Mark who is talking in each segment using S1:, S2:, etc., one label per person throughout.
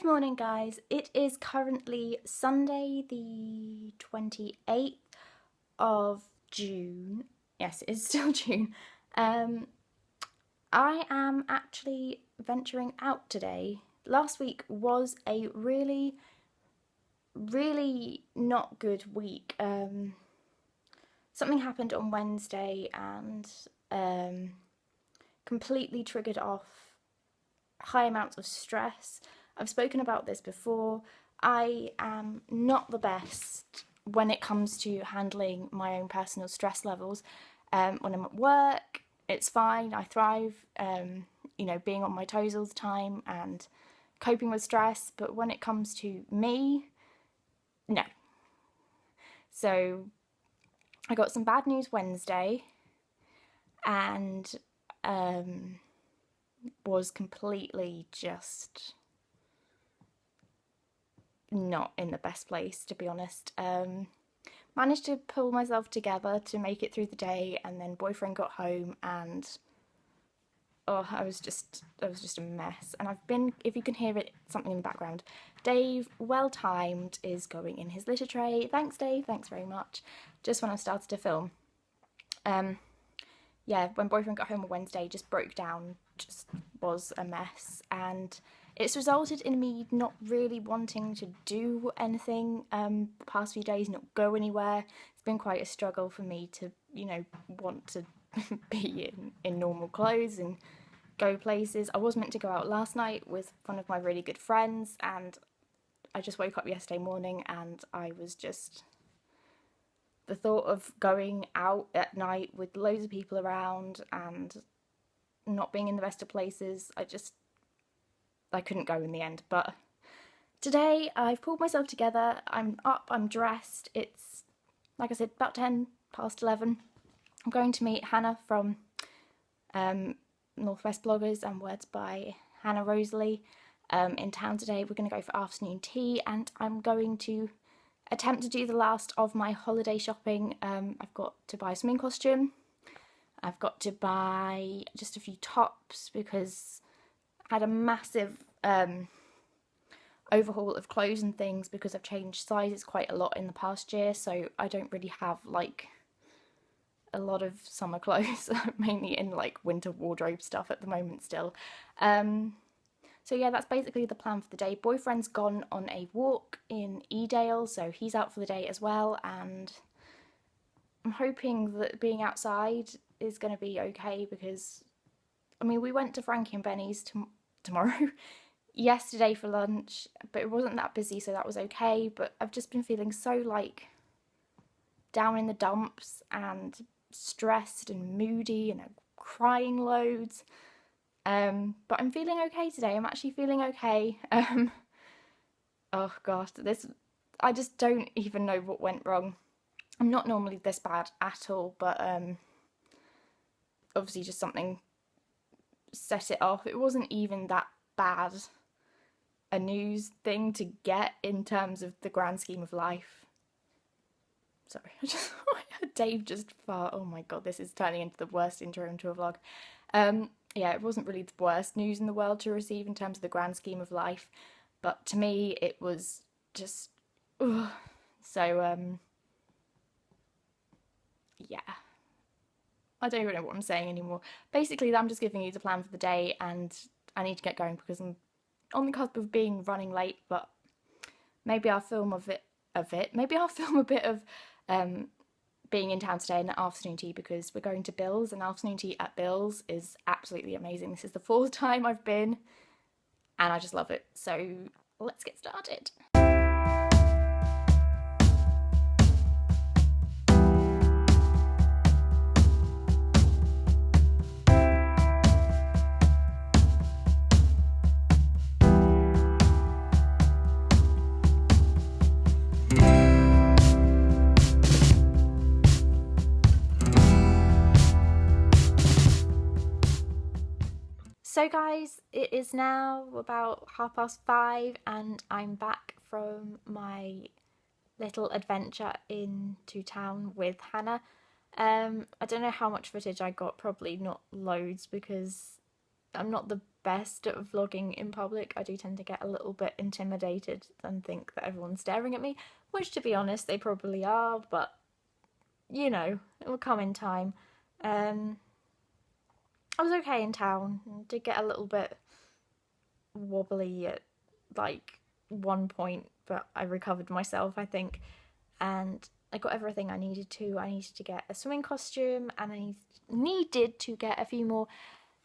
S1: Good morning, guys. It is currently Sunday the 28th of June. Yes, it's still June. I am actually venturing out today. Last week was a really not good week. Something happened on Wednesday and completely triggered off high amounts of stress. I've spoken about this before. I am not the best when it comes to handling my own personal stress levels. When I'm at work, it's fine, I thrive, being on my toes all the time and coping with stress, but when it comes to me, no. So I got some bad news Wednesday and was completely just not in the best place, to be honest. Managed to pull myself together to make it through the day, and then boyfriend got home and I was just a mess. And I've been, if you can hear it, something in the background, Dave, well timed, is going in his litter tray. Thanks, Dave, thanks very much. Just when I started to film. Yeah, when boyfriend got home on Wednesday, just broke down, just was a mess, and it's resulted in me not really wanting to do anything the past few days, not go anywhere. It's been quite a struggle for me to, want to be in normal clothes and go places. I was meant to go out last night with one of my really good friends, and I just woke up yesterday morning and I was just... The thought of going out at night with loads of people around and not being in the best of places, I couldn't go in the end. But today I've pulled myself together, I'm up, I'm dressed, it's, like I said, about 10 past 11. I'm going to meet Hannah from Northwest Bloggers and Words by Hannah Rosalie in town today. We're going to go for afternoon tea, and I'm going to attempt to do the last of my holiday shopping. I've got to buy a swimming costume. I've got to buy just a few tops because I had a massive overhaul of clothes and things because I've changed sizes quite a lot in the past year, so I don't really have like a lot of summer clothes, mainly in like winter wardrobe stuff at the moment still. So yeah, that's basically the plan for the day. Boyfriend's gone on a walk in Edale, so he's out for the day as well, and I'm hoping that being outside is going to be okay because, I mean, we went to Frankie and Benny's tomorrow, yesterday for lunch, but it wasn't that busy, so that was okay, but I've just been feeling so, like, down in the dumps and stressed and moody and crying loads. But I'm feeling okay today. I'm actually feeling okay. Oh gosh, I just don't even know what went wrong. I'm not normally this bad at all, but obviously just something set it off. It wasn't even that bad a news thing to get in terms of the grand scheme of life. Sorry, I heard Dave just fart. Oh my god, this is turning into the worst intro into a vlog. Yeah, it wasn't really the worst news in the world to receive in terms of the grand scheme of life, but to me it was just, ugh. So, yeah. I don't even know what I'm saying anymore. Basically, I'm just giving you the plan for the day, and I need to get going because I'm on the cusp of running late, but maybe I'll film maybe I'll film a bit of being in town today and afternoon tea, because we're going to Bill's, and afternoon tea at Bill's is absolutely amazing. This is the 4th time I've been and I just love it. So let's get started. So guys, it is now about 5:30 and I'm back from my little adventure into town with Hannah. I don't know how much footage I got, probably not loads because I'm not the best at vlogging in public. I do tend to get a little bit intimidated and think that everyone's staring at me, which to be honest they probably are, but you know, it will come in time. I was okay in town. Did get a little bit wobbly at like one point, but I recovered myself, I think, and I got everything I needed to. I needed to get a swimming costume, and I needed to get a few more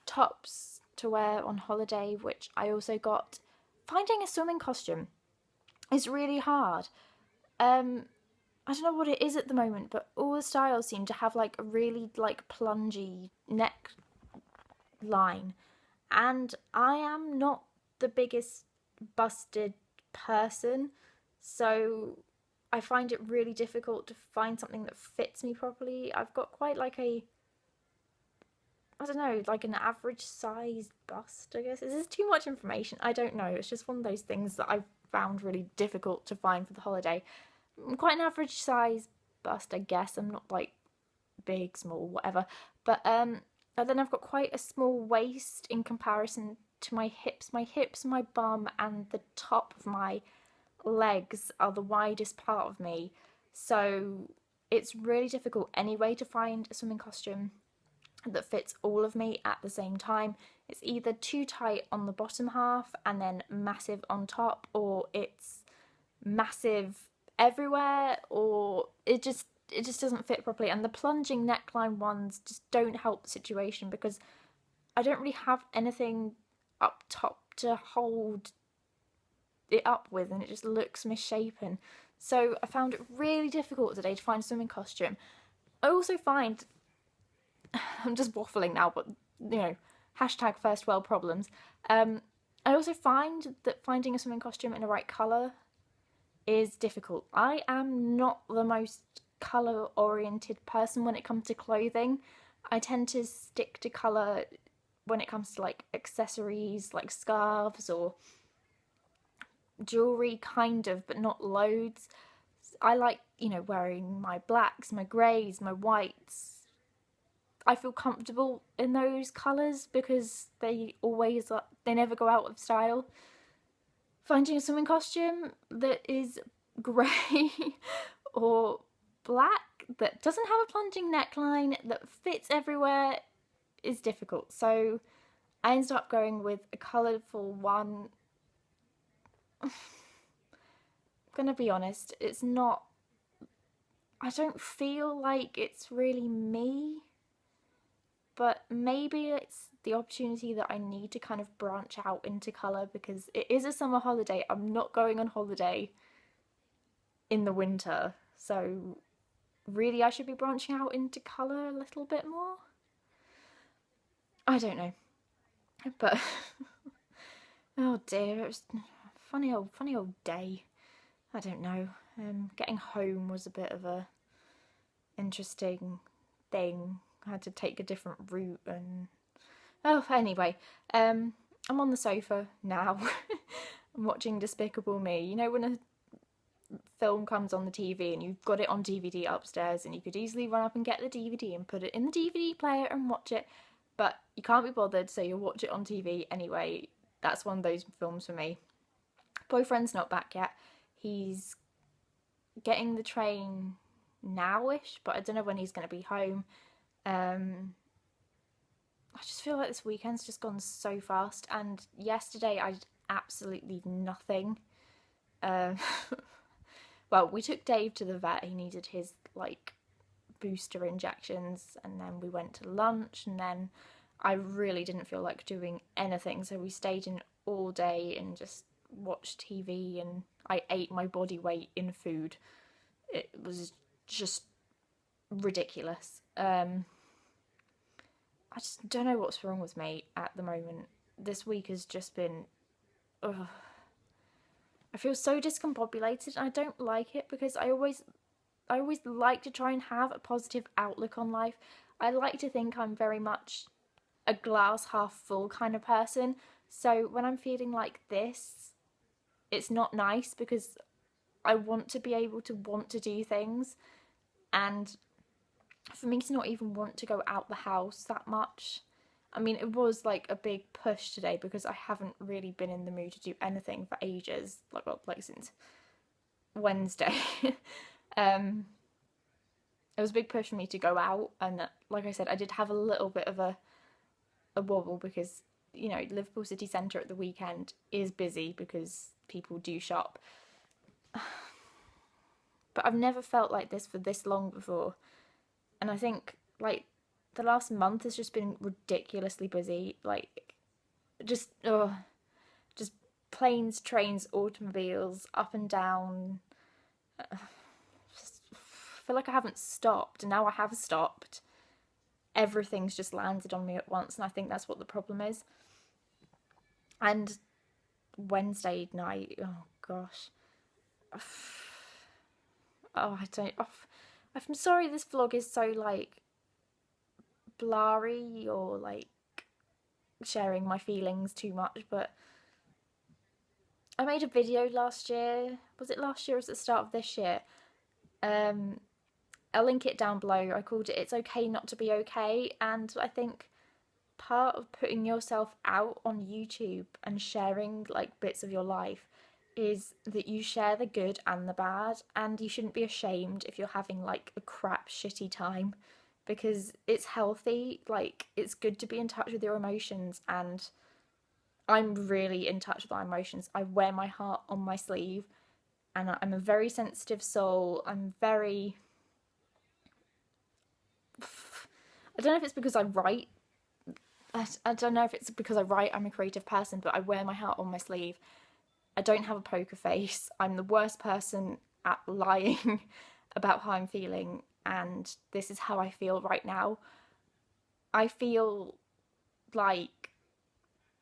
S1: tops to wear on holiday, which I also got. Finding a swimming costume is really hard. I don't know what it is at the moment, but all the styles seem to have like a really like plungy neck line, and I am not the biggest busted person, so I find it really difficult to find something that fits me properly. I've got quite like a, I don't know, like an average size bust, I guess. Is this too much information? I don't know. It's just one of those things that I've found really difficult to find for the holiday. I'm quite an average size bust, I guess. I'm not like big, small, whatever. But and then I've got quite a small waist in comparison to my hips. My hips, my bum, and the top of my legs are the widest part of me. So it's really difficult anyway to find a swimming costume that fits all of me at the same time. It's either too tight on the bottom half and then massive on top, or it's massive everywhere, or it just doesn't fit properly. And the plunging neckline ones just don't help the situation because I don't really have anything up top to hold it up with, and it just looks misshapen. So I found it really difficult today to find a swimming costume. I also find, I'm just waffling now, but you know, hashtag first world problems. I also find that finding a swimming costume in the right colour is difficult. I am not the most colour oriented person when it comes to clothing. I tend to stick to colour when it comes to like accessories, like scarves or jewellery, kind of, but not loads. I like, you know, wearing my blacks, my greys, my whites. I feel comfortable in those colours because they never go out of style. Finding a swimming costume that is grey or black, that doesn't have a plunging neckline, that fits everywhere, is difficult. So I ended up going with a colourful one. I'm gonna be honest, it's not, I don't feel like it's really me, but maybe it's the opportunity that I need to kind of branch out into colour because it is a summer holiday. I'm not going on holiday in the winter, so really I should be branching out into colour a little bit more. I don't know, but oh dear, it was a funny old day. I don't know. Getting home was a bit of a interesting thing. I had to take a different route, and oh, anyway, I'm on the sofa now. I'm watching Despicable Me. You know when a film comes on the TV and you've got it on DVD upstairs and you could easily run up and get the DVD and put it in the DVD player and watch it, but you can't be bothered, so you'll watch it on TV anyway. That's one of those films for me. Boyfriend's not back yet. He's getting the train now-ish, but I don't know when he's going to be home. I just feel like this weekend's just gone so fast, and yesterday I did absolutely nothing. Well, we took Dave to the vet. He needed his like booster injections, and then we went to lunch, and then I really didn't feel like doing anything, so we stayed in all day and just watched TV, and I ate my body weight in food. It was just ridiculous. I just don't know what's wrong with me at the moment. This week has just been, ugh. I feel so discombobulated, and I don't like it because I always like to try and have a positive outlook on life. I like to think I'm very much a glass half full kind of person. So when I'm feeling like this, it's not nice because I want to be able to want to do things, and for me to not even want to go out the house that much I mean, it was like a big push today because I haven't really been in the mood to do anything for ages, like since Wednesday. um, it was a big push for me to go out, and like I said, I did have a little bit of a wobble because, you know, Liverpool city centre at the weekend is busy because people do shop. But I've never felt like this for this long before, and I think like the last month has just been ridiculously busy. Like just planes, trains, automobiles, up and down. Just feel like I haven't stopped, and now I have stopped. Everything's just landed on me at once, and I think that's what the problem is. And Wednesday night, oh gosh. Oh, I don't. Oh, I'm sorry this vlog is so like blurry or like sharing my feelings too much, but I made a video last year. Was it last year or was it the start of this year? I'll link it down below. I called it "It's Okay Not to Be Okay," and I think part of putting yourself out on YouTube and sharing like bits of your life is that you share the good and the bad, and you shouldn't be ashamed if you're having like a crap shitty time, because it's healthy. Like, it's good to be in touch with your emotions, and I'm really in touch with my emotions. I wear my heart on my sleeve, and I'm a very sensitive soul. I'm very, I don't know if it's because I write. I don't know if it's because I write. I'm a creative person, but I wear my heart on my sleeve. I don't have a poker face. I'm the worst person at lying about how I'm feeling, and this is how I feel right now. I feel like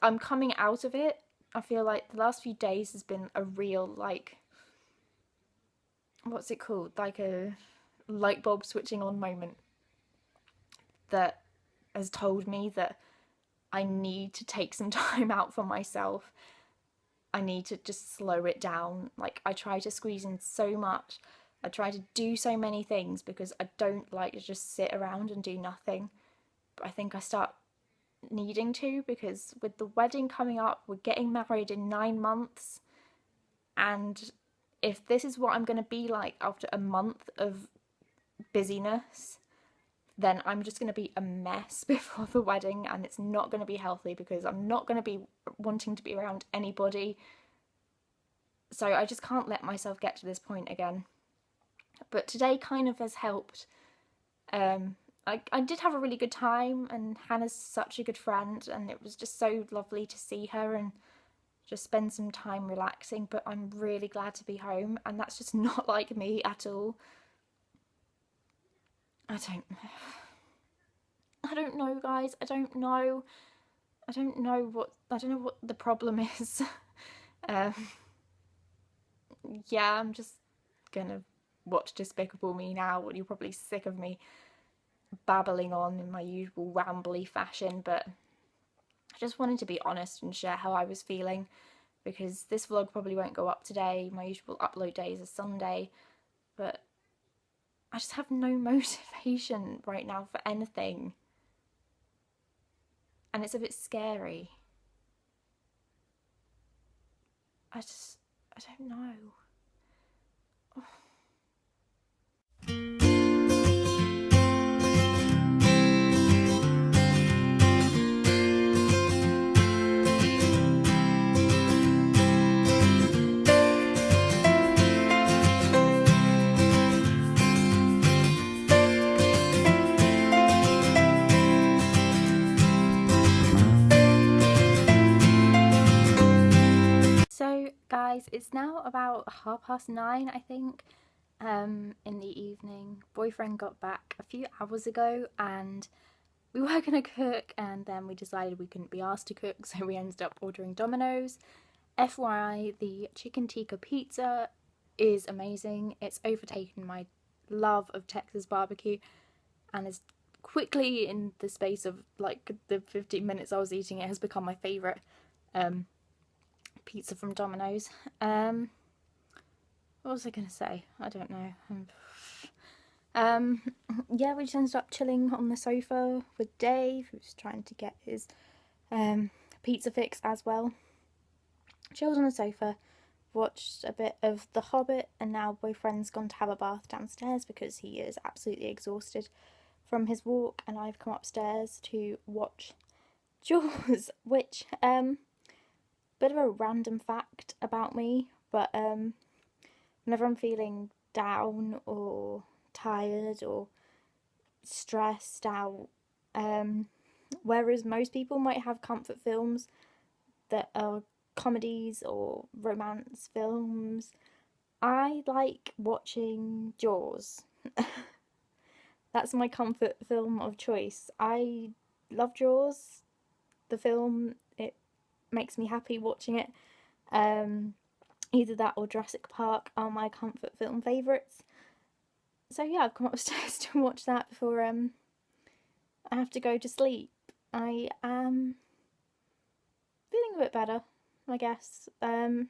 S1: I'm coming out of it. I feel like the last few days has been a real, like, what's it called? Like a light bulb switching on moment that has told me that I need to take some time out for myself. I need to just slow it down. Like, I try to squeeze in so much. I try to do so many things because I don't like to just sit around and do nothing. But I think I start needing to, because with the wedding coming up, we're getting married in 9 months. And if this is what I'm going to be like after a month of busyness, then I'm just going to be a mess before the wedding, and it's not going to be healthy because I'm not going to be wanting to be around anybody. So I just can't let myself get to this point again. But today kind of has helped. I did have a really good time, and Hannah's such a good friend, and it was just so lovely to see her and just spend some time relaxing. But I'm really glad to be home, and that's just not like me at all. I don't know, guys. I don't know what the problem is. Yeah, I'm just gonna watch Despicable Me now. You're probably sick of me babbling on in my usual rambly fashion, but I just wanted to be honest and share how I was feeling, because this vlog probably won't go up today. My usual upload day is a Sunday, but I just have no motivation right now for anything, and it's a bit scary. I don't know. So guys, it's now about 9:30, I think, in the evening. Boyfriend got back a few hours ago, and we were gonna cook, and then we decided we couldn't be asked to cook, so we ended up ordering Domino's. FYI, the chicken tikka pizza is amazing. It's overtaken my love of Texas barbecue, and is quickly, in the space of like the 15 minutes I was eating it, has become my favourite pizza from Domino's. What was I gonna say? I don't know. Um, yeah, we just ended up chilling on the sofa with Dave, who's trying to get his pizza fix as well. Chilled on the sofa, watched a bit of The Hobbit, and now boyfriend's gone to have a bath downstairs because he is absolutely exhausted from his walk, and I've come upstairs to watch Jaws, which bit of a random fact about me, but whenever I'm feeling down or tired or stressed out, whereas most people might have comfort films that are comedies or romance films, I like watching Jaws. That's my comfort film of choice. I love Jaws, the film. It makes me happy watching it. Either that or Jurassic Park are my comfort film favourites. So yeah, I've come upstairs to watch that before I have to go to sleep. I am feeling a bit better, I guess. I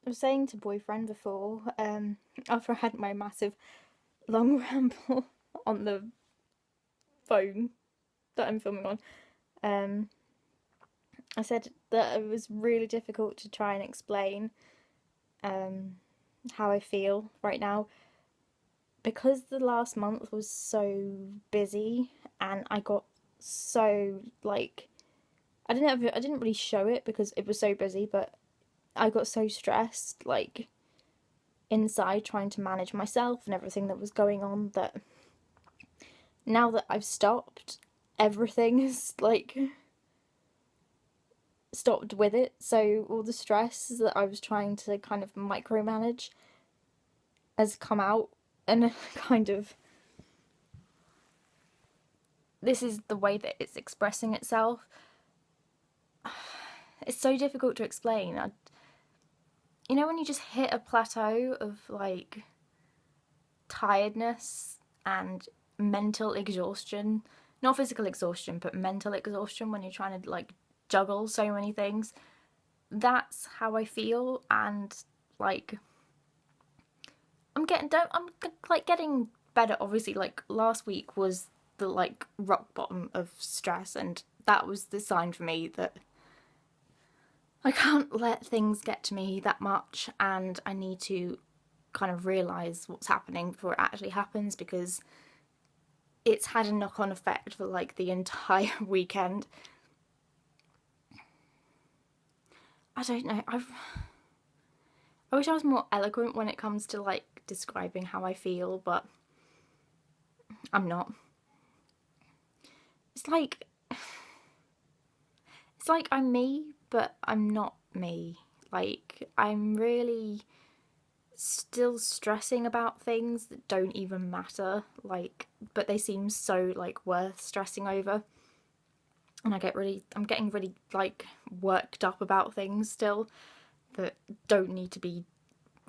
S1: was saying to boyfriend before, after I had my massive long ramble on the phone that I'm filming on, I said that it was really difficult to try and explain how I feel right now because the last month was so busy and I got so like I didn't really show it because it was so busy, but I got so stressed like inside trying to manage myself and everything that was going on that now that I've stopped, everything is like stopped with it. So all the stress that I was trying to kind of micromanage has come out and kind of this is the way that it's expressing itself. It's so difficult to explain. You know when you just hit a plateau of like tiredness and mental exhaustion, not physical exhaustion but mental exhaustion when you're trying to like juggle so many things. That's how I feel, and like I'm getting better. Obviously, like last week was the like rock bottom of stress, and that was the sign for me that I can't let things get to me that much, and I need to kind of realise what's happening before it actually happens, because it's had a knock-on effect for like the entire weekend. I don't know. I wish I was more eloquent when it comes to like describing how I feel, but I'm not. It's like I'm me, but I'm not me. Like I'm really still stressing about things that don't even matter, like, but they seem so like worth stressing over. And I'm getting really like worked up about things still that don't need to be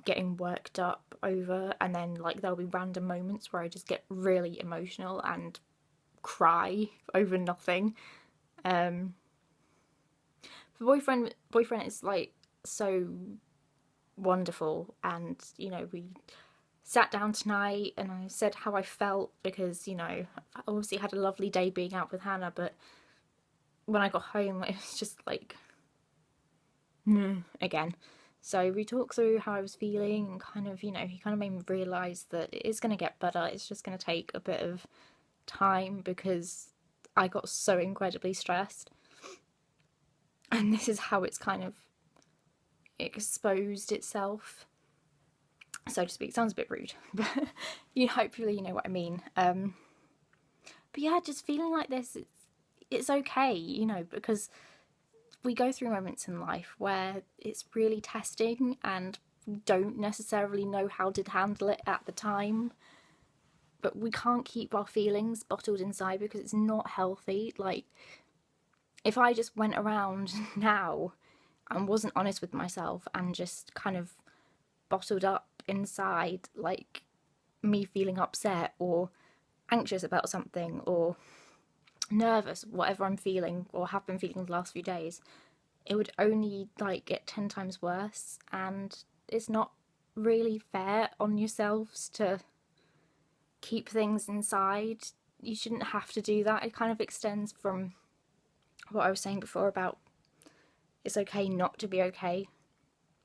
S1: getting worked up over, and then like there'll be random moments where I just get really emotional and cry over nothing. The boyfriend is like so wonderful, and you know, we sat down tonight and I said how I felt because, you know, I obviously had a lovely day being out with Hannah, but when I got home it was just like again. So we talked through how I was feeling and kind of, you know, he kind of made me realise that it is going to get better. It's just going to take a bit of time because I got so incredibly stressed. And this is how it's kind of exposed itself, so to speak. Sounds a bit rude, but you hopefully you know what I mean. But yeah, just feeling like this, it's okay, you know, because we go through moments in life where it's really testing and we don't necessarily know how to handle it at the time. But we can't keep our feelings bottled inside because it's not healthy. Like, if I just went around now and wasn't honest with myself and just kind of bottled up inside, like me feeling upset or anxious about something or nervous, whatever I'm feeling or have been feeling the last few days, it would only like get 10 times worse. And it's not really fair on yourselves to keep things inside. You shouldn't have to do that. It kind of extends from what I was saying before about it's okay not to be okay.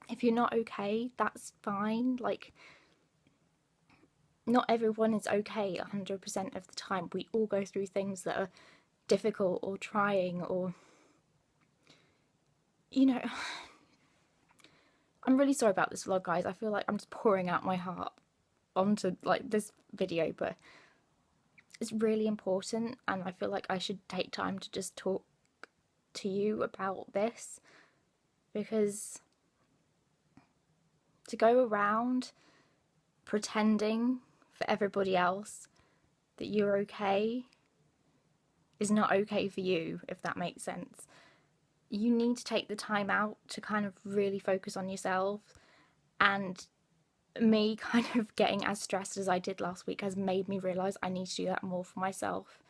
S1: If you're not okay, that's fine. Like, not everyone is okay 100% of the time. We all go through things that are difficult or trying, or, you know, I'm really sorry about this vlog, guys. I feel like I'm just pouring out my heart onto like this video, but it's really important, and I feel like I should take time to just talk to you about this, because to go around pretending for everybody else that you're okay is not okay for you, if that makes sense. You need to take the time out to kind of really focus on yourself, and me kind of getting as stressed as I did last week has made me realise I need to do that more for myself.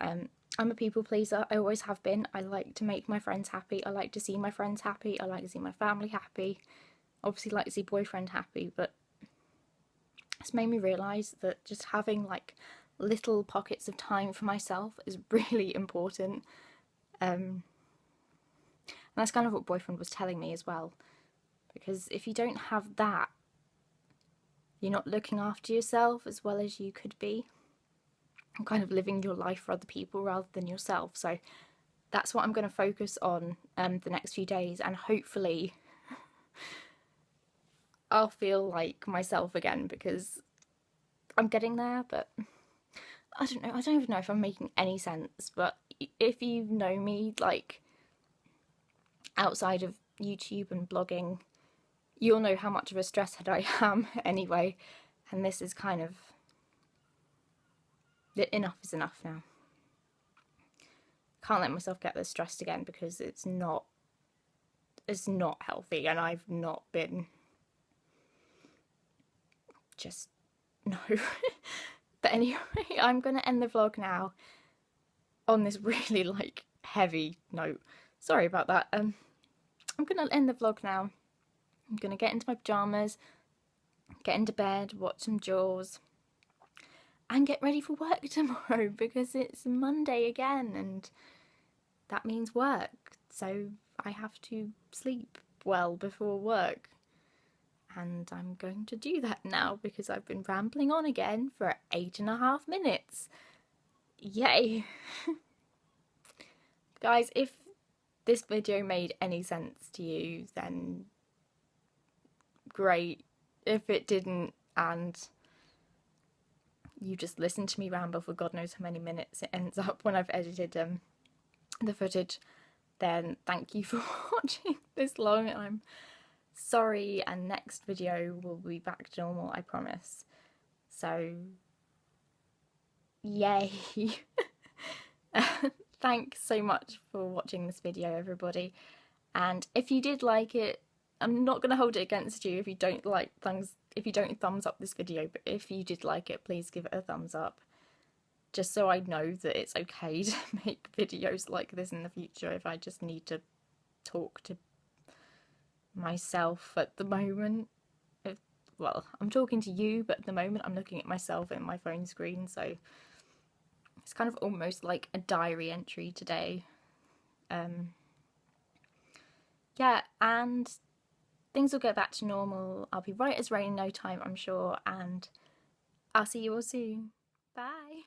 S1: I'm a people pleaser, I always have been. I like to make my friends happy, I like to see my friends happy, I like to see my family happy, obviously like to see boyfriend happy, but it's made me realise that just having like little pockets of time for myself is really important. And that's kind of what boyfriend was telling me as well, because if you don't have that, you're not looking after yourself as well as you could be. I'm kind of living your life for other people rather than yourself. So that's what I'm going to focus on the next few days, and hopefully I'll feel like myself again, because I'm getting there, but I don't know. I don't even know if I'm making any sense, but if you know me, like, outside of YouTube and blogging, you'll know how much of a stress head I am anyway, and this is kind of... enough is enough now. Can't let myself get this stressed again, because it's not healthy, and I've not been... just no. But anyway, I'm gonna end the vlog now on this really like heavy note. Sorry about that. I'm gonna end the vlog now. I'm gonna get into my pajamas, get into bed, watch some Jaws, and get ready for work tomorrow, because it's Monday again and that means work. So I have to sleep well before work. And I'm going to do that now, because I've been rambling on again for 8.5 minutes. Yay! Guys, if this video made any sense to you, then great. If it didn't, and you just listened to me ramble for God knows how many minutes it ends up when I've edited the footage, then thank you for watching this long, and I'm sorry, and next video will be back to normal, I promise. So, yay! Thanks so much for watching this video, everybody. And if you did like it, I'm not going to hold it against you if you don't like if you don't thumbs up this video, but if you did like it, please give it a thumbs up. Just so I know that it's okay to make videos like this in the future if I just need to talk to myself at the moment. Well, I'm talking to you, but at the moment I'm looking at myself in my phone screen, so it's kind of almost like a diary entry today. Yeah, and things will get back to normal. I'll be right as rain in no time, I'm sure, and I'll see you all soon. Bye!